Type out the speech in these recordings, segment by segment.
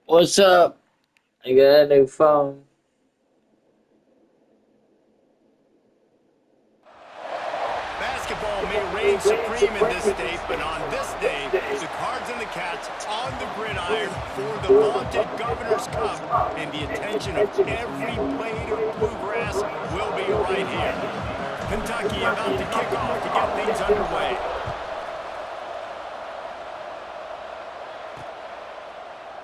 What's up? I got a new phone. Basketball may reign supreme in this state, but on this day, the Cards and the Cats on the gridiron for the vaunted Governor's Cup, and the attention of every blade of bluegrass will be right here. Kentucky about to kick off to get things underway.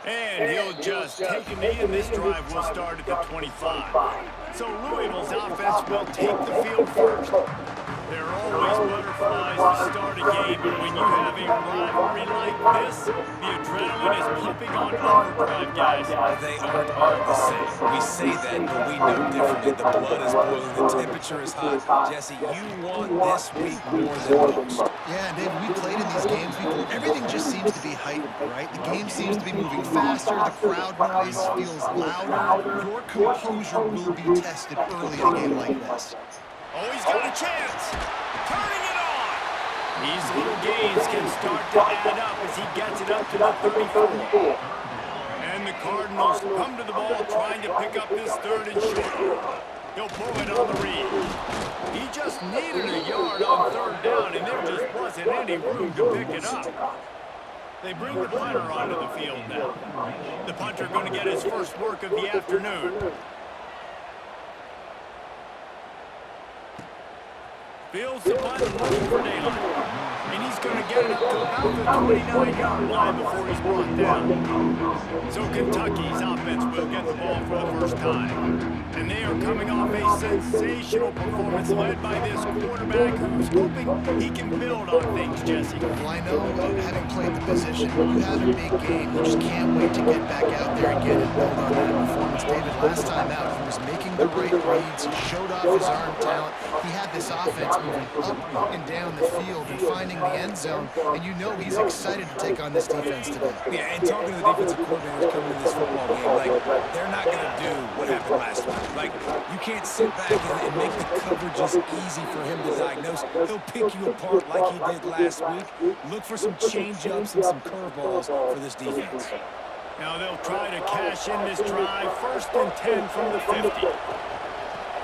And he'll just take a knee, and this drive will start at the 25. So Louisville's offense will take the field first. There are always butterflies to start a game, but when you have a rivalry like this, the adrenaline is pumping on overdrive, guys. They aren't all the same. We say that, but we know differently. The blood is boiling. The temperature is hot. Jesse, you want this week more than most. Yeah, and Dave, we played in these games before. Everything just seems to be heightened, right? The game seems to be moving faster. The crowd noise feels louder. Your composure will be tested early in a game like this. Oh, he's got a chance. Turning it on. These little gains can start to add up as he gets it up to the 34. And the Cardinals come to the ball trying to pick up this third and short. He'll pull it on the read. He just needed a yard on third down, and there just wasn't any room to pick it up. They bring the punter onto the field now. The punter going to get his first work of the afternoon. Fields the punt and looking for Daylight. And he's going to get it up to about the 29-yard line before he's brought down. So Kentucky's offense will get the ball for the first time. And they are coming off a sensational performance led by this quarterback who's hoping he can build on things, Jesse. Well, I know, having played the position, when you have a big game, you just can't wait to get back out there again and build on that performance. David, last time out, he was making the right reads. He showed off his arm talent. He had this offense moving up and down the field and finding the end zone, and you know he's excited to take on this defense today. Yeah, and talking to the defensive coordinators coming into this football game, like, they're not going to do what happened last week. Like, you can't sit back and make the coverages easy for him to diagnose. He'll pick you apart like he did last week. Look for some change-ups and some curveballs for this defense. Now they'll try to cash in this drive. First and 10 from the 50.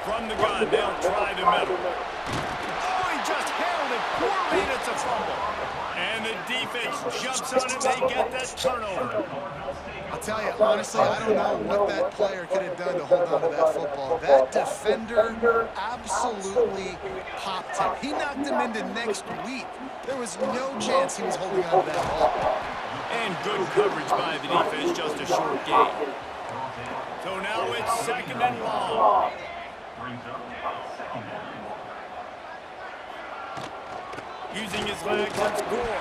From the gun, they'll try the middle. Oh, he just held it poorly, and it's a fumble. And the defense jumps on him. They get that turnover. I'll tell you, honestly, I don't know what that player could have done to hold on to that football. That defender absolutely popped him. He knocked him into next week. There was no chance he was holding on to that ball. And good coverage by the defense, just a short gain. So now it's second and long. Using his legs, let's score.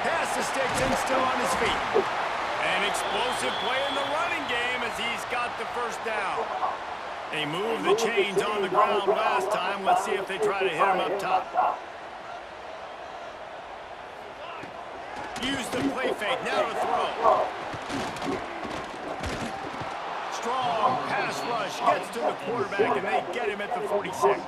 Pass the sticks and still on his feet. An explosive play in the running game as he's got the first down. They moved the chains on the ground last time. Let's see if they try to hit him up top. Use the play fake, now to throw. Strong pass rush gets to the quarterback, and they get him at the 46.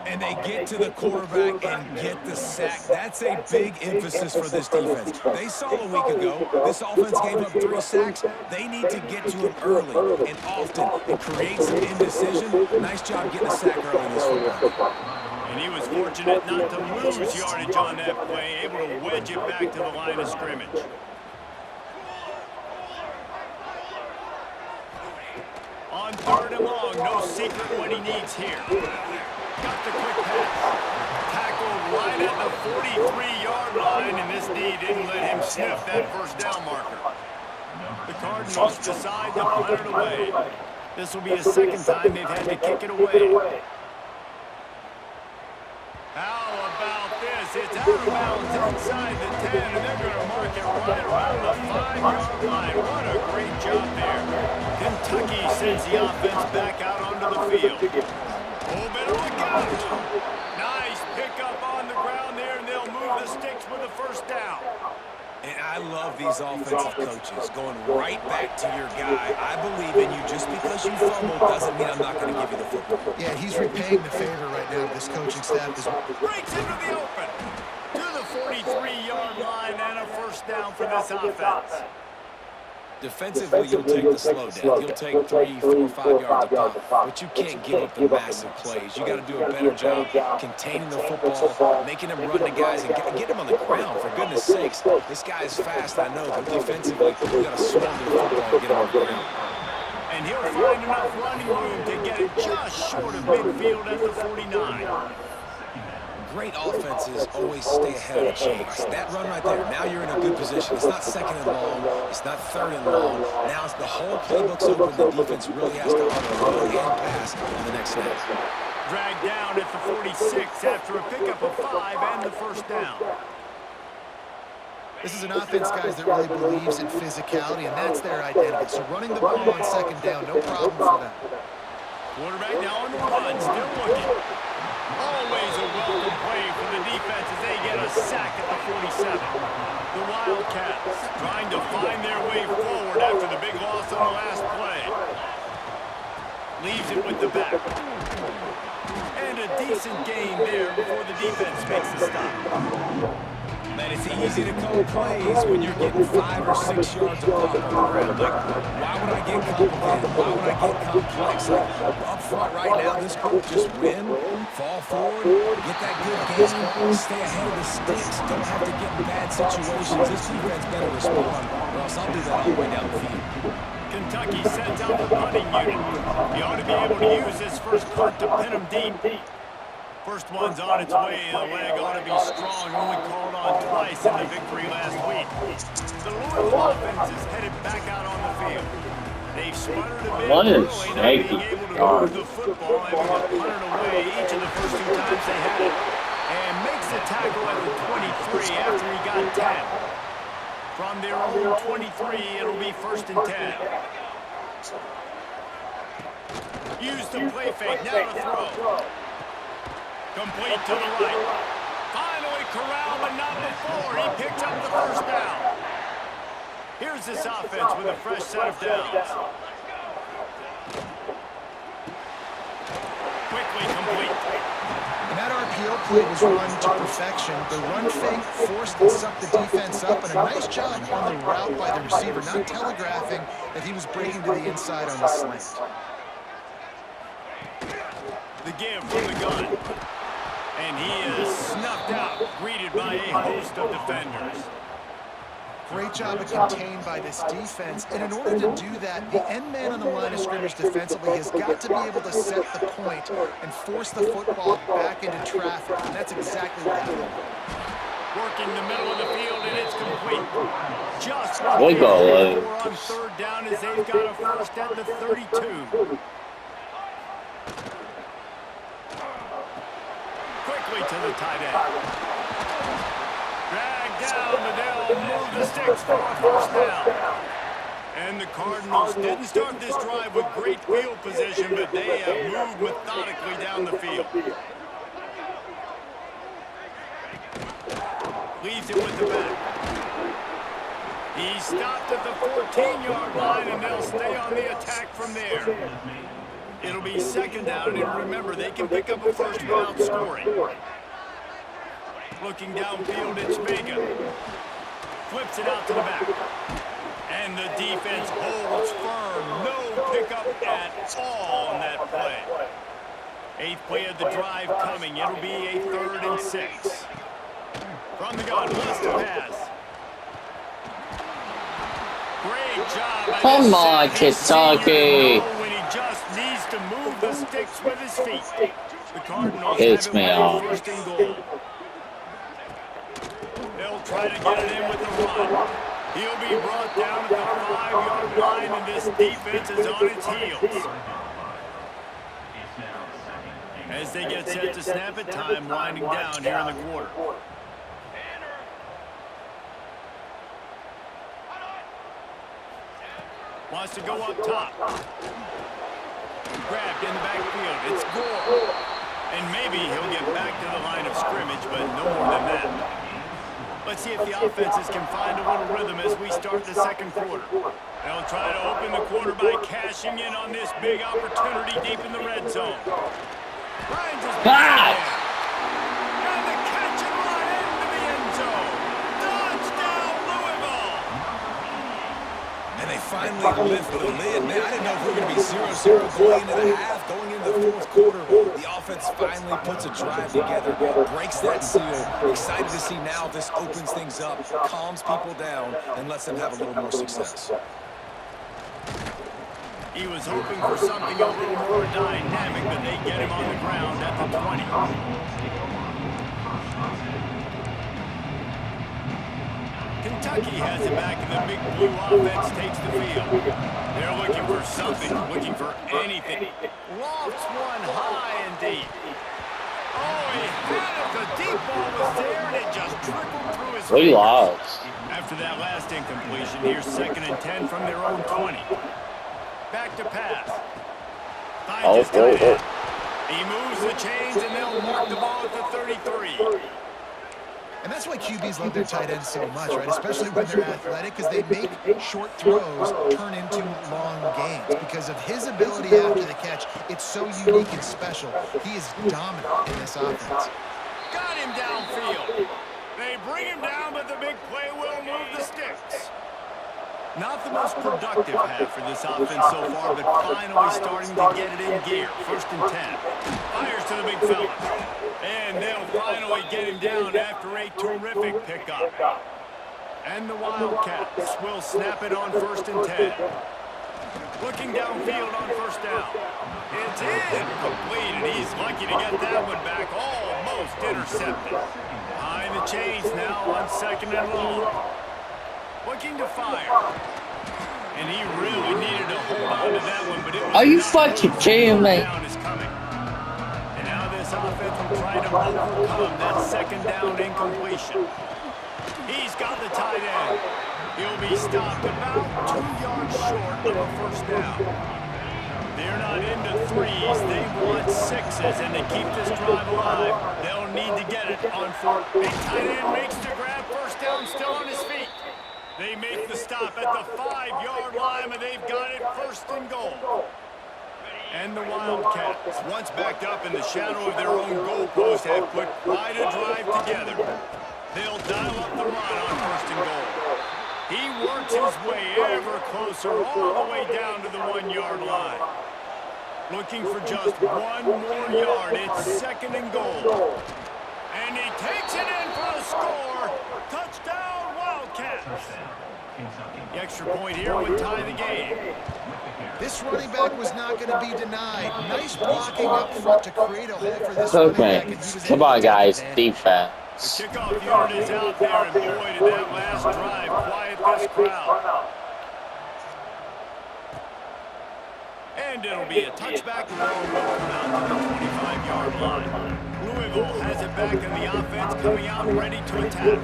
And they get to the quarterback and get the sack. That's a big emphasis for this defense. They saw a week ago, this offense gave up 3 sacks. They need to get to him early and often and create some indecision. Nice job getting a sack early in this football. And he was fortunate not to lose yardage on that play, able to wedge it back to the line of scrimmage. On third and long, no secret what he needs here. Got the quick pass. Tackled right at the 43-yard line, and this D didn't let him sniff that first down marker. The Cardinals decide to punt it away. This will be the second time they've had to kick it away. How about this? It's out of bounds inside the 10, and they're going to mark it right around the 5-yard line. What a great job there. Kentucky sends the offense back out onto the field. A little bit of a gouge. Nice pickup on the ground there, and they'll move the sticks with a first down. And I love these offensive coaches going right back to your guy. I believe in you. Just because you fumbled doesn't mean I'm not going to give you the football. Yeah, he's repaying the favor right now. This coaching staff is breaks into the open to the 43-yard line, and a first down for this offense. Defensively, you'll take the slow death. You'll take 3, 4, 5 yards a pop, but you can't give up the massive plays. You got to do a better job containing the football, making them run to guys, and get them on the ground. For goodness sakes, this guy is fast, I know, but defensively, you got to swarm to the football and get him on the ground. And he'll find enough running room to get it just short of midfield at the 49. Great offenses always stay ahead of the chains. That run right there, now you're in a good position. It's not second and long. It's not third and long. Now the whole playbook's open. The defense really has to run and pass on the next snap. Dragged down at the 46 after a pickup of 5 and the first down. This is an offense, guys, that really believes in physicality, and that's their identity. So running the ball on second down, no problem for them. Quarterback now on the run, still looking. Always a welcome play for the defense as they get a sack at the 47. The Wildcats trying to find their way forward after the big loss on the last play. Leaves it with the back. And a decent gain there before the defense makes the stop. Man, it's easy to call plays when you're getting 5 or 6 yards of pop on the ground. Like, why would I get complicated? Why would I get complex? Like, up front right now, this group just win, fall forward, get that good game, stay ahead of the sticks, don't have to get in bad situations. This defense better respond, or else I'll do that all the way down the field. Kentucky sends out the punting unit. He ought to be able to use this first punt to pin him deep. First one's on its way. The leg ought to be strong. Only called on twice in the victory last week. The Louisville offense is headed back out on the field. They've sputtered a bit early, not being able to move the football, having to punt it away each of the first 2 times they had it. And makes the tackle at the 23 after he got 10. From their own 23, it'll be first and 10. Use the play fake. Now to throw. Complete to the right. Finally corralled, but not before. He picks up the first down. Here's this offense with a fresh set of downs. Quickly complete. And that RPO play was run to perfection. The run fake forced and sucked the defense up, and a nice job on the route by the receiver, not telegraphing that he was breaking to the inside on the slant. The give from the gun. And he is snuffed out, greeted by a host of defenders. Great job of contained by this defense. And in order to do that, the end man on the line of scrimmage defensively has got to be able to set the point and force the football back into traffic. And that's exactly what happened. Working the middle of the field, and it's complete. Just what they look for on third down as they've got a first at the 32. Quickly to the tight end. Dragged down, but they'll move the sticks for a first down. And the Cardinals didn't start this drive with great field position, but they have moved methodically down the field. Leaves it with the back. He stopped at the 14-yard line, and they'll stay on the attack from there. It'll be second down, and remember, they can pick up a first without scoring. Looking downfield, it's Vega. Flips it out to the back. And the defense holds firm. No pickup at all on that play. 8th play of the drive coming. It'll be a 3rd and 6. From the gun, wants to pass. Great job. Come on, Kentucky. When he just needs to move the sticks with his feet. The Cardinals It's have me it off. first and goal. They'll try to get it in with the run. He'll be brought down at the 5-yard line, and this defense is on its heels. As they get set to snap it, time winding down here in the quarter. Wants to go up top. Grabbed in the backfield. It's Gore. And maybe he'll get back to the line of scrimmage, but no more than that. Let's see if the offenses can find a little rhythm as we start the second quarter. They'll try to open the quarter by cashing in on this big opportunity deep in the red zone. Ryan's just and the catch and run into the end zone. Touchdown, Louisville! And they finally lift the lid. Man, I didn't know if we were going to be 0-0 going into the half, going into the fourth quarter. The offense finally puts a drive together, breaks that seal. Excited to see now this opens things up, calms people down, and lets them have a little more success. He was hoping for something a little more dynamic, but they get him on the ground at the 20. Kentucky has it back, and the big blue offense takes the field. They're looking for something, looking for anything. Lofts one high and deep. Oh, he had it. The deep ball was there, and it just trickled through his fingers. Lost. After that last incompletion, here's 2nd and 10 from their own 20. Back to pass. Finds his tight end. He moves the chains, and they'll mark the ball at the 33. And that's why QBs love their tight ends so much, right? Especially when they're athletic, because they make short throws turn into long gains. Because of his ability after the catch, it's so unique and special. He is dominant in this offense. Got him downfield. They bring him down, but the big play will move the sticks. Not the most productive half for this offense so far, but finally starting to get it in gear. 1st and 10. Fires to the big fella. And they'll finally get him down after a terrific pickup. And the Wildcats will snap it on 1st and 10. Looking downfield on 1st down. It's incomplete, and he's lucky to get that one back. Almost intercepted. Behind the chains now on 2nd and long. Looking to fire. And he really needed to hold on to that one, but it was... Are you fucking kidding me? And now this offense will try to overcome that 2nd down incompletion. He's got the tight end. He'll be stopped about 2 yards short of a 1st down. They're not into threes. They want 6s, and to keep this drive alive, they'll need to get it on 4th. A tight end makes the grab. 1st down, still on his feet. They make the stop at the 5-yard line, and they've got it 1st and goal. And the Wildcats, once backed up in the shadow of their own goalpost, have put quite a drive together. They'll dial up the run on 1st and goal. He works his way ever closer all the way down to the 1-yard line. Looking for just 1 more yard. It's 2nd and goal. And he takes it in for the score. Touchdown, Wildcats. The extra point here would tie the game. This running back was not going to be denied. Nice blocking up front to create a hole for this running back. Okay. Come on, guys. Defense. The kickoff unit is out there, and boy, did that last drive quiet this crowd. And it'll be a touchback. The ball will come out to the 25-yard line. Louisville has it back, and the offense coming out ready to attack.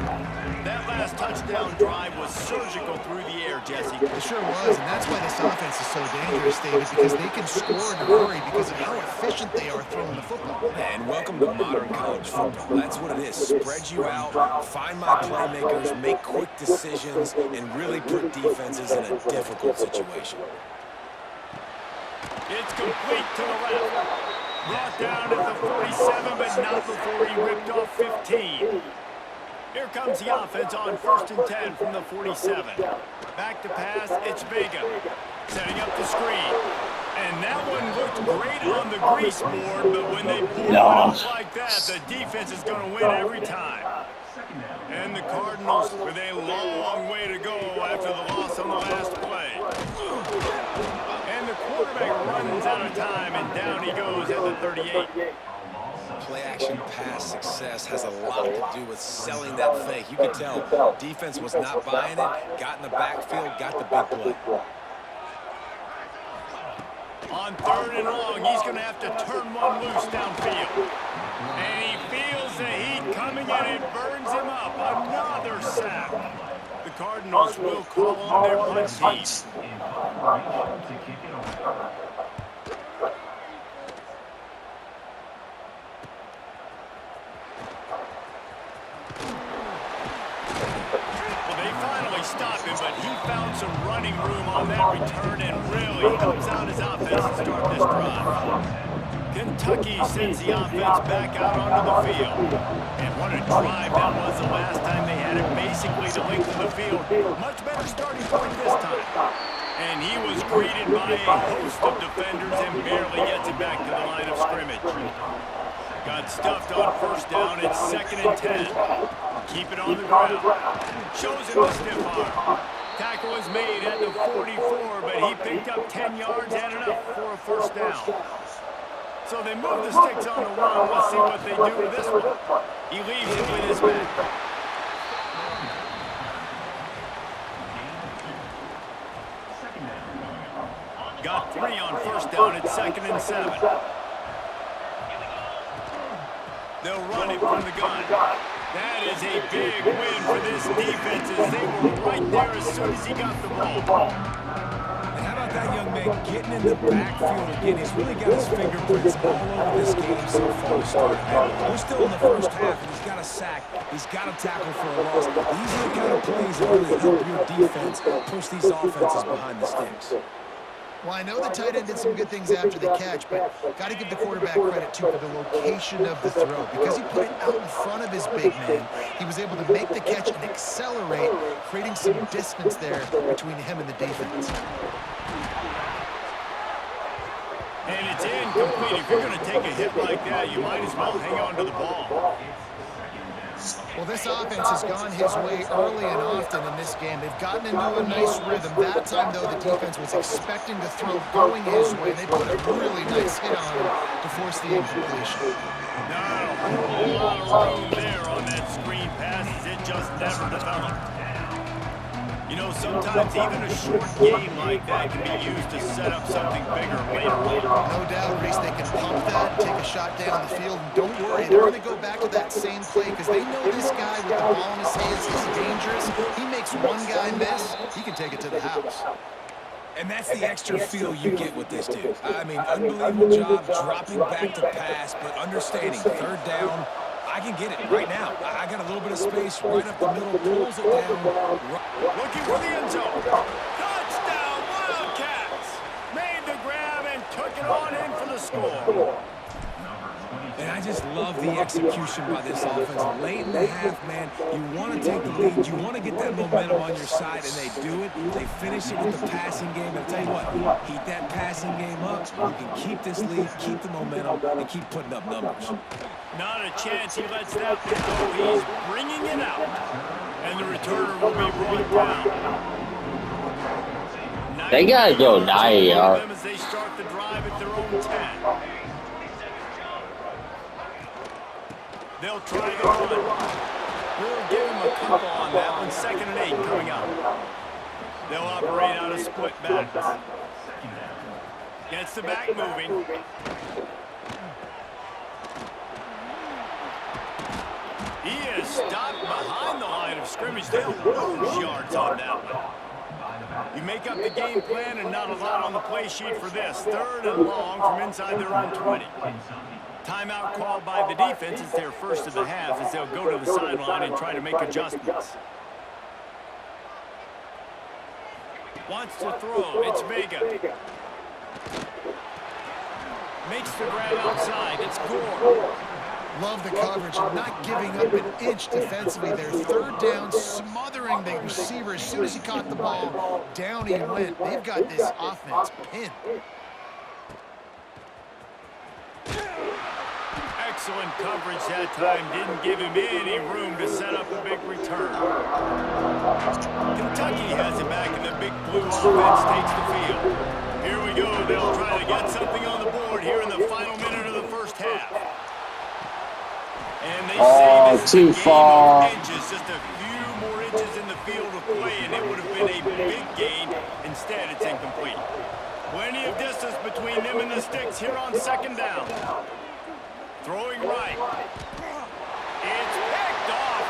That last touchdown drive was surgical through the air, Jesse. It sure was, and that's why this offense is so dangerous, David, because they can score in a hurry because of how efficient they are throwing the football. And welcome to modern college football. That's what it is. Spread you out, find my playmakers, make quick decisions, and really put defenses in a difficult situation. It's complete to the left. Brought down at the 47, but not before he ripped off 15. Here comes the offense on 1st and 10 from the 47. Back to pass, it's Vega. Setting up the screen. And that one looked great on the grease board, but when they pull it up like that, the defense is going to win every time. And the Cardinals with a long way to go after the loss on the last play. And the quarterback runs out of time, and down he goes at the 38. Play-action pass success has a lot to do with selling that fake. You could tell defense was not buying it, got in the backfield, got the big play. On 3rd and long, he's going to have to turn one loose downfield. And he feels the heat coming, and it burns him up. Another sack. The Cardinals will call on their punt team. Stop him, but he found some running room on that return and really helps out his offense to start this drive. Kentucky sends the offense back out onto the field. And what a drive that was the last time they had it, basically the length of the field. Much better starting point this time. He was greeted by a host of defenders and barely gets it back to the line of scrimmage. Got stuffed on first down. It's 2nd and 10. Keep it on the ground. Shows him the stiff arm. Tackle was made at the 44, but he picked up 10 yards and enough for a first down. So they move the sticks on the run. Let's see what they do with this one. He leaves it with his man. Got 3 on first down at 2nd and 7. They'll run it from the gun. That is a big win for this defense as they were right there as soon as he got the ball. And how about that young man getting in the backfield again? He's really got his fingerprints all over this game so far to start. We're still in the first half, and he's got a sack. He's got a tackle for a loss. These are the kind of plays that really help your defense push these offenses behind the sticks. Well, I know the tight end did some good things after the catch, but got to give the quarterback credit, too, for the location of the throw. Because he put it out in front of his big man, he was able to make the catch and accelerate, creating some distance there between him and the defense. And it's incomplete. If you're going to take a hit like that, you might as well hang on to the ball. Well, this offense has gone his way early and often in this game. They've gotten into a nice rhythm. That time, though, the defense was expecting the throw going his way. They put a really nice hit on him to force the incompletion. Not a whole lot of room there on that screen pass as it just never developed. You know, sometimes even a short game like that can be used to set up something bigger later on. No doubt, Reese, they can pump that, take a shot down the field, and don't worry, they're going to go back to that same play because they know this guy with the ball in his hands is dangerous. He makes one guy miss, he can take it to the house. And that's the extra feel you get with this dude. I mean, unbelievable job dropping back to pass, but understanding 3rd down, I can get it right now. I got a little bit of space right up the middle, pulls it down. Looking for the end zone. Touchdown, Wildcats! Made the grab and took it on in for the score. And I just love the execution by this offense. Late in the half, man, you want to take the lead. You want to get that momentum on your side, and they do it. They finish it with the passing game. And I'll tell you what, keep that passing game up. You can keep this lead, keep the momentum, and keep putting up numbers. Not a chance he lets that one go. He's bringing it out. And the returner will be brought down. They gotta go 9 yards. As they start the drive at their own 10. They'll try the run. We'll give him a couple on that one. 2nd and 8 coming up. They'll operate out of split backs. Gets the back moving. He is stopped behind the line of scrimmage. They'll lose yards on that one. You make up the game plan and not a lot on the play sheet for this. 3rd and long from inside their own 20. Timeout called by the defense. It's their first of the half as they'll go to the sideline and try to make adjustments. Wants to throw. It's Vega. Makes the grab outside. It's Gore. Love the coverage, not giving up an inch defensively there. 3rd down, smothering the receiver. As soon as he caught the ball, down he went. They've got this offense pinned. Excellent coverage that time. Didn't give him any room to set up a big return. Kentucky has it back, and the big blue offense takes the field. Here we go. They'll try to get something on the board here in the final minute of the first half. And they say this too is a game far. of inches, just a few more inches in the field of play, and it would have been a big gain. Instead, it's incomplete. Plenty of distance between them and the sticks here on 2nd down. Throwing right. It's picked off.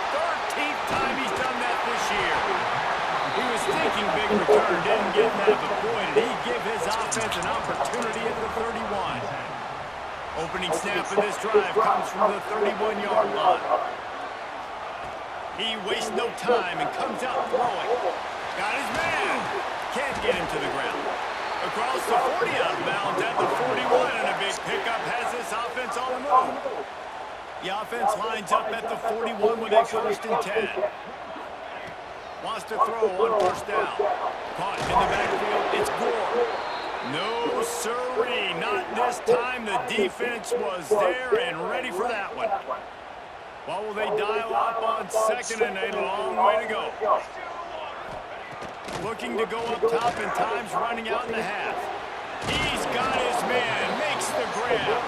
13th time he's done that this year. He was thinking big return, didn't get that, but boy, did he give his offense an opportunity at the 31. Opening snap of this drive comes from the 31-yard line. He wastes no time and comes out throwing. Got his man. Can't get him to the ground. Across the 40 out of bounds at the 41, and a big pickup has this offense on the move. The offense lines up at the 41 with a 1st and 10. Wants to throw on 1st down. Caught in the backfield It's Gore. No, sirree, not this time. The defense was there and ready for that one. Well, will they dial up on second and a long way to go? Looking to go up top, and time's running out in the half. He's got his man, makes the grab.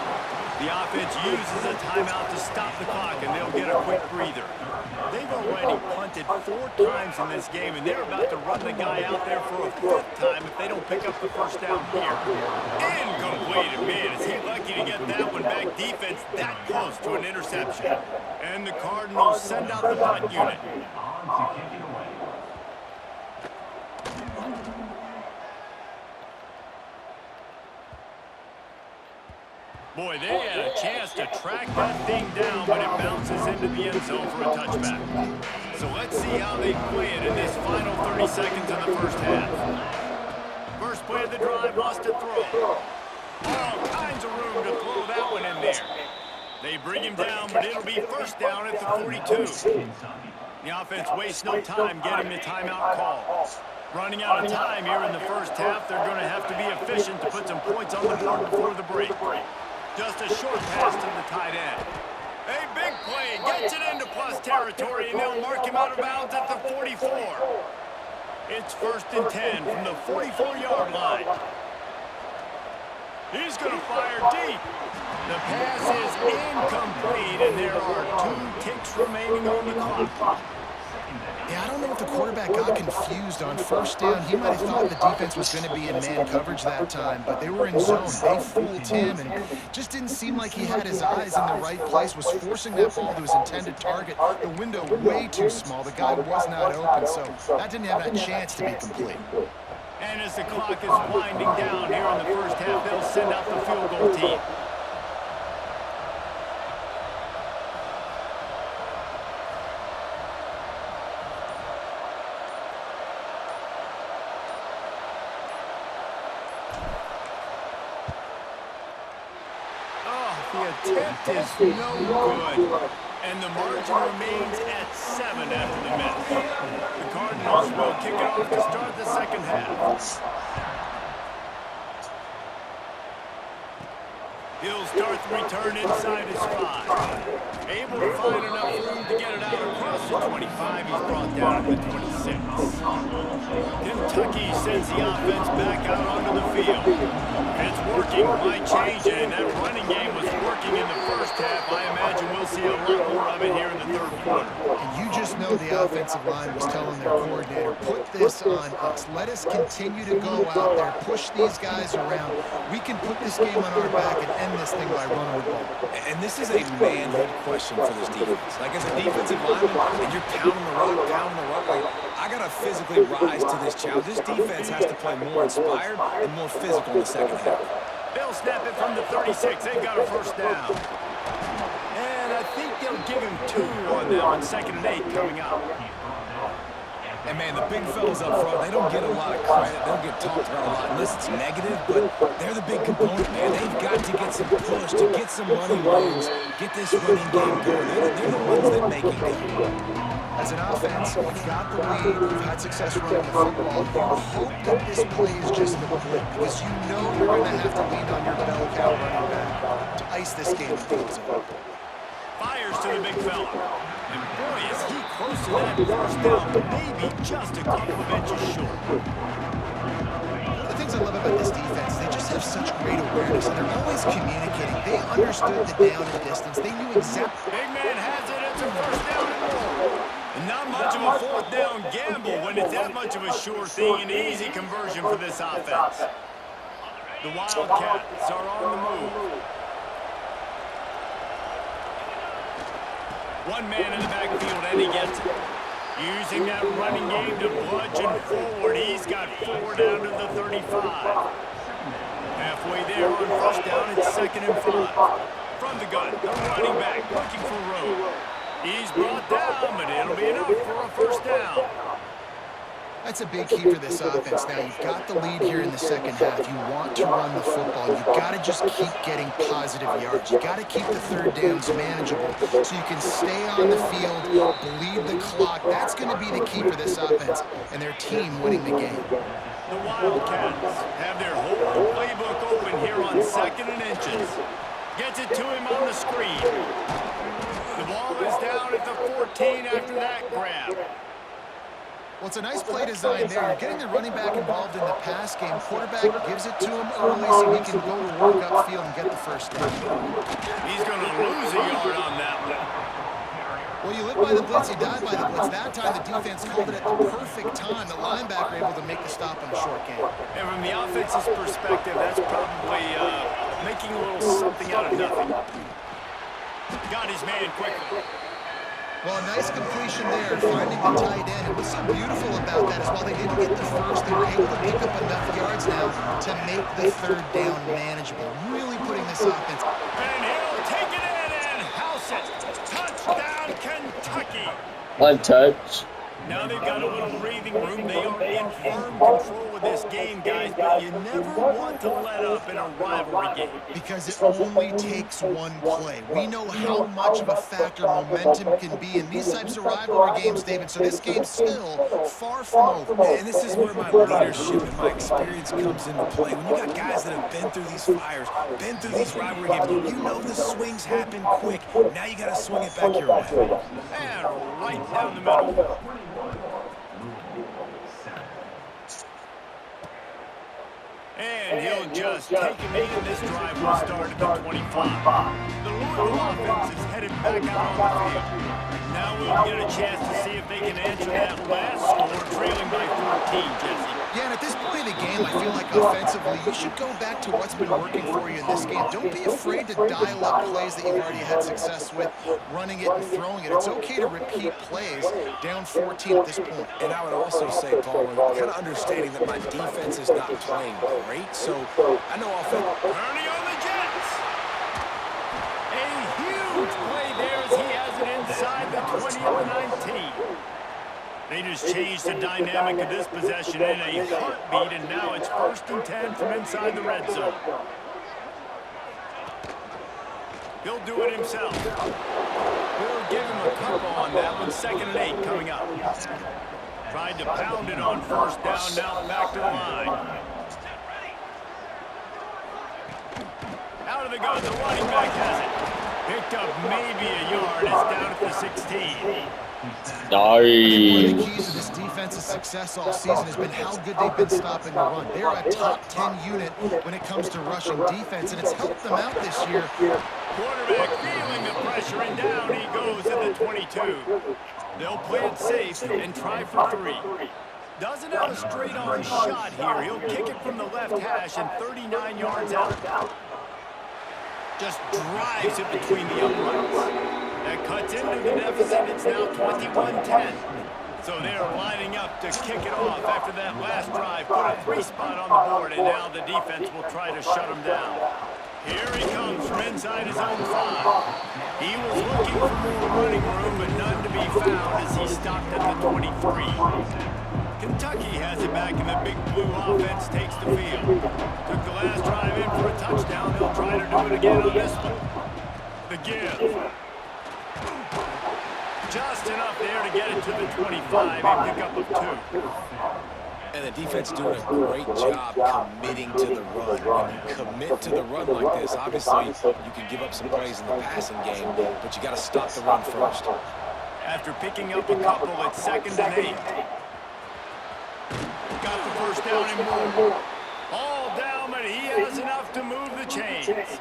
The offense uses a timeout to stop the clock, and they'll get a quick breather. They've already punted 4 times in this game, and they're about to run the guy out there for a 5th time if they don't pick up the first down here. Incomplete, man. Is he lucky to get that one back? Defense that close to an interception. And the Cardinals send out the punt unit. Boy, they had a chance to track that thing down, but it bounces into the end zone for a touchback. So let's see how they play it in this final 30 seconds of the first half. First play of the drive, lost to throw. All kinds of room to throw that one in there. They bring him down, but it'll be first down at the 42. The offense wastes no time getting the timeout call. Running out of time here in the first half, they're going to have to be efficient to put some points on the board before the break. Just a short pass to the tight end. A big play, gets it into plus territory, and they'll mark him out of bounds at the 44. It's 1st and 10 from the 44-yard line. He's going to fire deep. The pass is incomplete, and there are 2 ticks remaining on the clock. Yeah, I don't know if the quarterback got confused on first down. He might have thought the defense was going to be in man coverage that time, but they were in zone. They fooled him, and just didn't seem like he had his eyes in the right place, was forcing that ball to his intended target. The window way too small. The guy was not open, so that didn't have a chance to be complete. And as the clock is winding down here in the first half, they'll send out the field goal team. The attempt is no good, and the margin remains at 7 after the miss. The Cardinals will kick it off to start the second half. He'll start the return inside his 5. Able to find enough room to get it out across the 25. He's brought down to the 26. Kentucky sends the offense back out onto the field. It's working, might change it, and that running game was working in the first half. I imagine we'll see a lot more of it here in the third quarter. And you just know the offensive line was telling their coordinator, put this on us. Let us continue to go out there, push these guys around. We can put this game on our back and end this thing by running the ball. And this is a manhood question for this defense. Like, as a defensive lineman, and you're pounding the rock, like, I got to physically rise to this challenge. This defense has to play more inspired and more physical in the second half. They'll snap it from the 36. They've got a first down. And I think they'll give him 2 on that one. 2nd and 8 coming up. And, man, the big fellas up front, they don't get a lot of credit. They don't get talked about a lot unless it's negative, but they're the big component, man. They've got to get some push, to get some running lanes, get this running game going. They're the ones that make it go. As an offense, you've got the lead, you've had success running the football. You hope that this play is just the blip, because you know you're going to have to lean on your bell cow running back to ice this game and close it up. Fires to the big fella. And boy, is he close to that first down, maybe just a couple of inches short. One of the things I love about this defense, they just have such great awareness, and they're always communicating. They understood the down and distance. They knew exactly. Big man has it. It's a first down and more. And not much of a 4th down gamble when it's that much of a sure thing. An easy conversion for this offense. The Wildcats are on the move. One man in the backfield, and he gets it. Using that running game to bludgeon forward. He's got 4 down to the 35. Halfway there on first down, it's 2nd and 5. From the gun, the running back looking for room. He's brought down, but it'll be enough for a first down. That's a big key for this offense. Now, you've got the lead here in the second half. You want to run the football. You've got to just keep getting positive yards. You've got to keep the third downs manageable so you can stay on the field, bleed the clock. That's going to be the key for this offense and their team winning the game. The Wildcats have their whole playbook open here on 2nd and inches. Gets it to him on the screen. The ball is down at the 14 after that grab. Well, it's a nice play design there. You're getting the running back involved in the pass game. Quarterback gives it to him early so he can go to work upfield and get the first down. He's going to lose a yard on that one. Well, you live by the blitz, you die by the blitz. That time the defense called it at the perfect time. The linebacker able to make the stop on a short game. And from the offense's perspective, that's probably making a little something out of nothing. Got his man quickly. Well, a nice completion there, finding the tight end. And what's so beautiful about that is while they didn't get the first, they were able to pick up enough yards now to make the third down manageable. Really putting this offense. And he'll take it in and house it. Touchdown, Kentucky. One touch. Now they've got a little breathing room. They are in firm control of this game, guys, but you never want to let up in a rivalry game. Because it only takes one play. We know how much of a factor momentum can be in these types of rivalry games, David, so this game's still far from over. And this is where my leadership and my experience comes into play. When you got guys that have been through these fires, been through these rivalry games, you know the swings happen quick. Now you got to swing it back your way. And right down the middle. And he'll just take him in. This drive will start at the 25. The Louisville offense is headed back out on the field. Now we'll get a chance to see if they can answer that last score, trailing by 14, Jesse. Yeah, and at this point in the game, I feel like offensively, you should go back to what's been working for you in this game. Don't be afraid to dial up plays that you've already had success with, running it and throwing it. It's okay to repeat plays down 14 at this point. And I would also say, Paul, kind of understanding that my defense is not playing great, so I know offense. Early on the Jets. A huge play there as he has it inside the 20 of the 19. They just changed the dynamic of this possession in a heartbeat, and now it's 1st and 10 from inside the red zone. He'll do it himself. We'll give him a couple on that one. 2nd and 8 coming up. Tried to pound it on 1st down, now back to the line. Out of the gun, the running back has it. Picked up maybe a yard. It's down at the 16. Nice. One of the keys to this defense's success all season has been how good they've been stopping the run. They're a top 10 unit when it comes to rushing defense, and it's helped them out this year. Quarterback feeling the pressure, and down he goes at the 22. They'll play it safe and try for 3. Doesn't have a straight-on shot here. He'll kick it from the left hash and 39 yards out. Just drives it between the uprights. That cuts into the deficit. It's now 21-10. So they're lining up to kick it off after that last drive. Put a 3 spot on the board, and now the defense will try to shut him down. Here he comes from inside his own 5. He was looking for more running room, but none to be found as he stopped at the 23. Kentucky has it back, and the big blue offense takes the field. Took the last drive in for a touchdown. They'll try to do it again on this one. The give. Just enough there to get it to the 25 and pick up of 2. And the defense doing a great job committing to the run. When you commit to the run like this, obviously you can give up some plays in the passing game, but you got to stop the run first. After picking up a couple, it's 2nd and 8. Got the 1st down and more. All down, but he has enough to move the chains.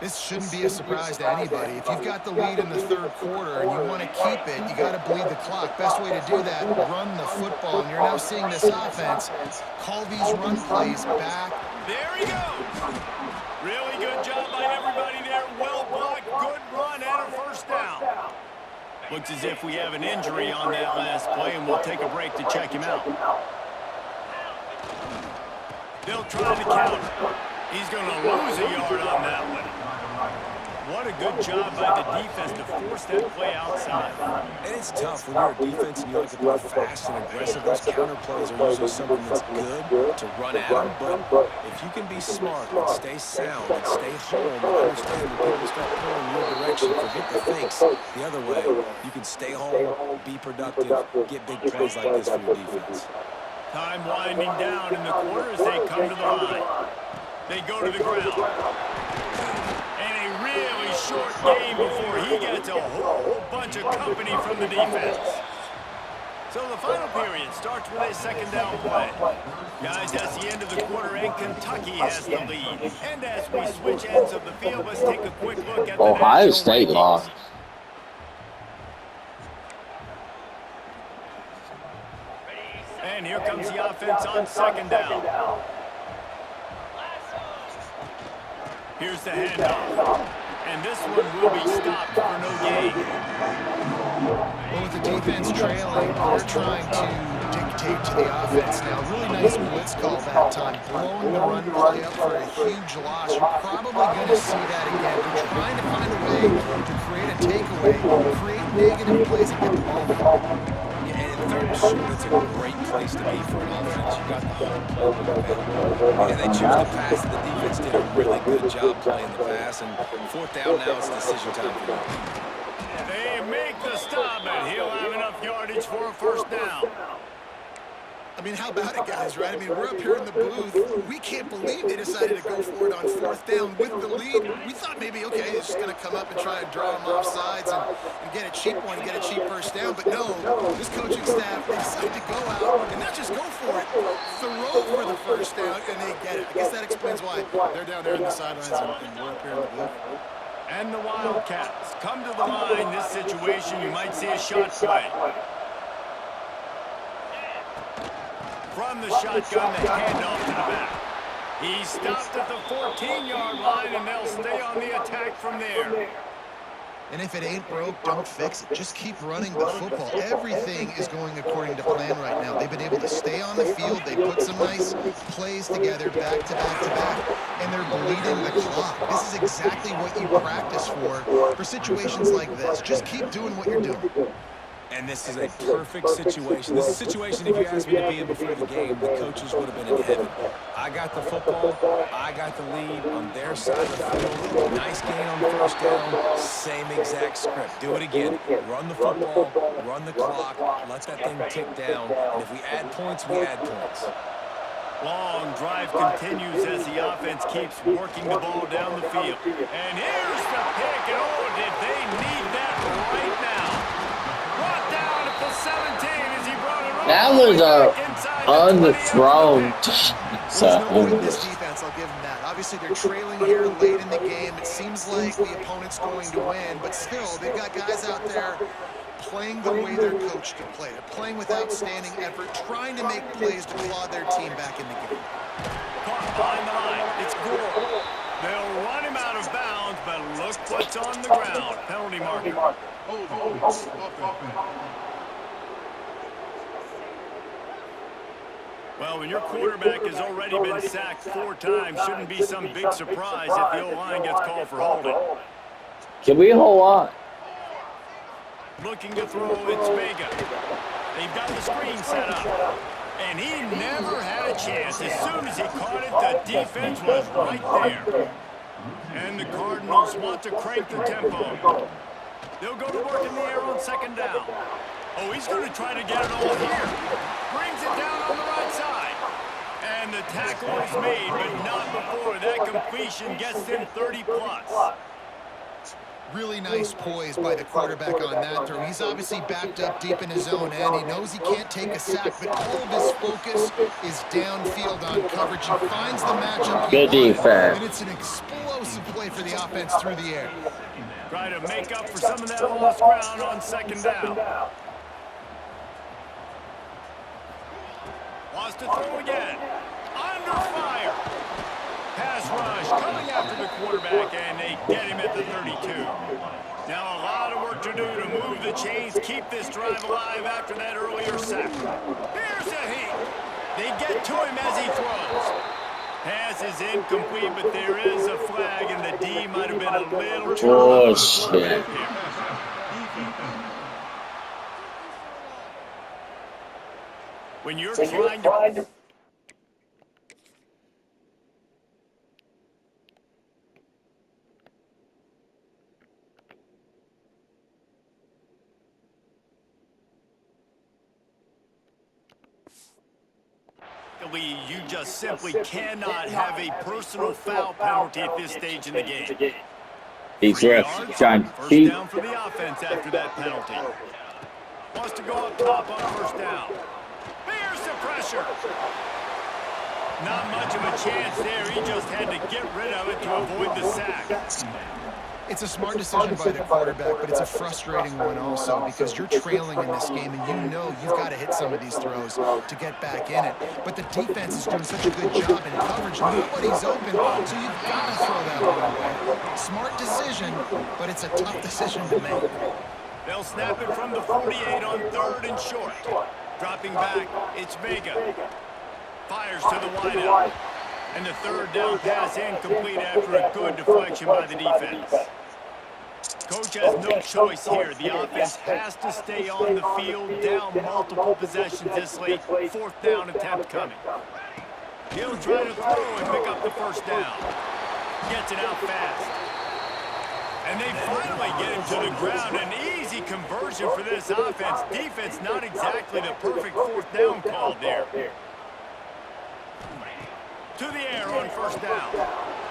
This shouldn't be a surprise to anybody. If you've got the lead in the 3rd quarter and you want to keep it, you got to bleed the clock. Best way to do that, run the football. And you're now seeing this offense call these run plays back. There he goes. Really good job by everybody there. Well blocked, good run, and a 1st down. Looks as if we have an injury on that last play, and we'll take a break to check him out. They'll try to counter. He's going to lose a yard on that one. What a good job by the defense to force that play outside. And it's tough when you're a defense and you like to play fast and aggressive. Those counter plays are usually something that's good to run at them, but if you can be smart and stay sound and stay home and understand when people start pulling your direction, forget the fakes the other way, you can stay home, be productive, get big plays like this for your defense. Time winding down in the quarter as they come to the line. They go to the ground. And a really short game before he gets a whole bunch of company from the defense. So the final period starts with a second down play. Guys, that's the end of the quarter, and Kentucky has the lead. And as we switch ends of the field, let's take a quick look at the Ohio national State rankings. lost. And here comes the offense on second down. Here's the handoff. And this one will be stopped for no gain. Well, with the defense trailing, they're trying to dictate to the offense now. Really nice blitz call that time. Blowing the run play up for a huge loss. You're probably going to see that again. They're trying to find a way to create a takeaway, create negative plays, and get the ball moving. Yeah, and in third and short, it's a great place to be for an offense. You got the home playbook available. And they choose to pass. The defense did a really good job playing the pass. And fourth down now, it's decision time for them. They make the stop, and he'll have enough yardage for a first down. I mean, how about it, guys, right? I mean, we're up here in the booth. We can't believe they decided to go for it on fourth down with the lead. We thought maybe, okay, it's just going to come up and try and draw them off sides and get a cheap one, get a cheap first down. But no, this coaching staff, they decided to go out and not just go for it, throw for the first down, and they get it. I guess that explains why they're down there on the sidelines and we're up here in the booth. And the Wildcats come to the line. This situation, you might see a shot play. From the shotgun, the handoff to the back. He stopped at the 14-yard line, and they'll stay on the attack from there. And if it ain't broke, don't fix it. Just keep running the football. Everything is going according to plan right now. They've been able to stay on the field. They put some nice plays together back to back to back, and they're bleeding the clock. This is exactly what you practice for situations like this. Just keep doing what you're doing. And this is a perfect situation. This is a situation, if you asked me to be in before the game, the coaches would have been in heaven. I got the football. I got the lead on their side of the field. Nice gain on first down. Same exact script. Do it again. Run the football. Run the clock. Let that thing tick down. And if we add points, we add points. Long drive continues as the offense keeps working the ball down the field. And here's the pick. And oh, did they need that right now. Brought down at the 17 as he brought it That all was the way a back inside underthrown. There's no point in this defense, I'll give them that. Obviously, they're trailing here late in the game. It seems like the opponent's going to win, but still, they've got guys out there playing the way they're coached to play. They're playing with outstanding effort, trying to make plays to claw their team back in the game. Caught behind the line. It's Gore. They'll run him out of bounds, but look what's on the ground. Penalty marker. Well, when your quarterback has already been sacked 4 times, shouldn't be some big surprise if the O-line gets called for holding. Can we hold on? Looking to throw, it's Vega. They've got the screen set up. And he never had a chance. As soon as he caught it, the defense was right there. And the Cardinals want to crank the tempo. They'll go to work in the air on second down. Oh, he's going to try to get it all here. Brings it down on the right side. And the tackle is made, but not before that completion gets him 30+. Really nice poise by the quarterback on that throw. He's obviously backed up deep in his own end. He knows he can't take a sack, but all of his focus is downfield on coverage. He finds the matchup he Good defense. and it's an explosive play for the offense through the air. Try to make up for some of that lost ground on second down. Wants to throw again. Under fire. Pass rush coming after the quarterback, and they get him at the 32. Now a lot of work to do to move the chains, keep this drive alive after that earlier sack. Here's a heat. They get to him as he throws. Pass is incomplete, but there is a flag, and the D might have been a little too low. Oh, shit. When you're trying to... Luckily, you just simply cannot have a personal foul penalty at this stage in the game. These 3 refs yards, trying to first cheat. down for the offense after that penalty. Wants to go up top on first down. Bears the pressure. Not much of a chance there. He just had to get rid of it to avoid the sack. It's a smart decision by the quarterback, but it's a frustrating one also because you're trailing in this game and you know you've got to hit some of these throws to get back in it. But the defense is doing such a good job in coverage. Nobody's open, so you've got to throw that one away. Smart decision, but it's a tough decision to make. They'll snap it from the 48 on 3rd and short. Dropping back, it's Vega. Fires to the wideout. And the 3rd down pass incomplete after a good deflection by the defense. Coach has no choice here. The offense has to stay on the field, down multiple possessions this late. 4th down attempt coming. He'll try to throw and pick up the first down. Gets it out fast. And they finally get him to the ground. An easy conversion for this offense. Defense not exactly the perfect 4th down call there. To the air on first down.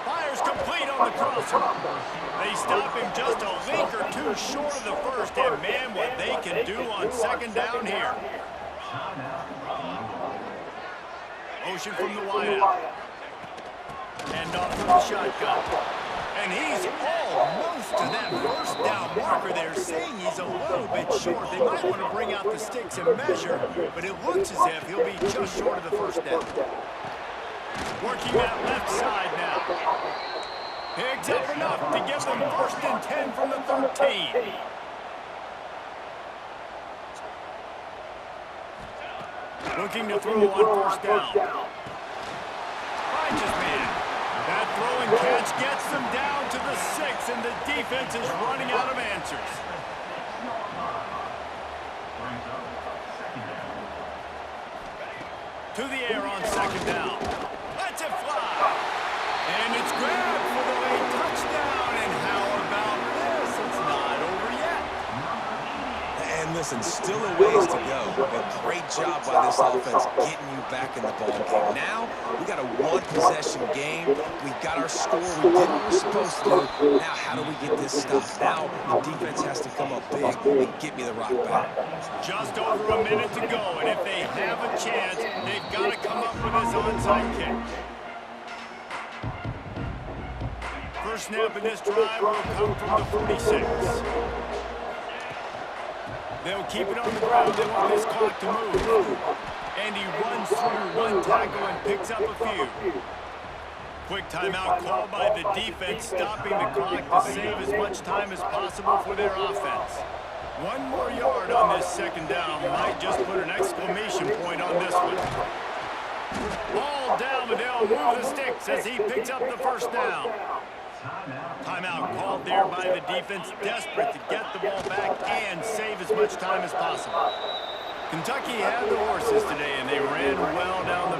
Fires complete on the crosser. They stop him just a link or two short of the first. And man, what they can do on 2nd down here. Motion from the wideout. And off from the shotgun. And he's almost to that first down marker there, saying he's a little bit short. They might want to bring out the sticks and measure, but it looks as if he'll be just short of the first down. Working that left side now. Picks up enough to give them 1st and 10 from the 13. Looking to throw on 1st down. Finds his man. That throw and catch gets them down to the 6, and the defense is running out of answers. To the air on 2nd down. Lets it fly. And it's grabbed for the late touchdown. And how about this? It's not over yet. And listen, still a ways to go, but great job by this offense getting you back in the ball game. Now, we got a 1-possession game. We got our score. We did what we're supposed to do. Now, how do we get this stopped? Now, the defense has to come up big and get me the rock back. Just over a minute to go, and if they have a chance, they've got to come up with this onside kick. First snap in this drive will come from the 46. They'll keep it on the ground. They want this clock to move. And he runs through 1 tackle and picks up a few. Quick timeout called by the defense, stopping the clock to save as much time as possible for their offense. 1 more yard on this 2nd down might just put an exclamation point on this one. Ball down, but they'll move the sticks as he picks up the first down. Timeout called there by the defense, desperate to get the ball back and save as much time as possible. Kentucky had the horses today, and they ran well down the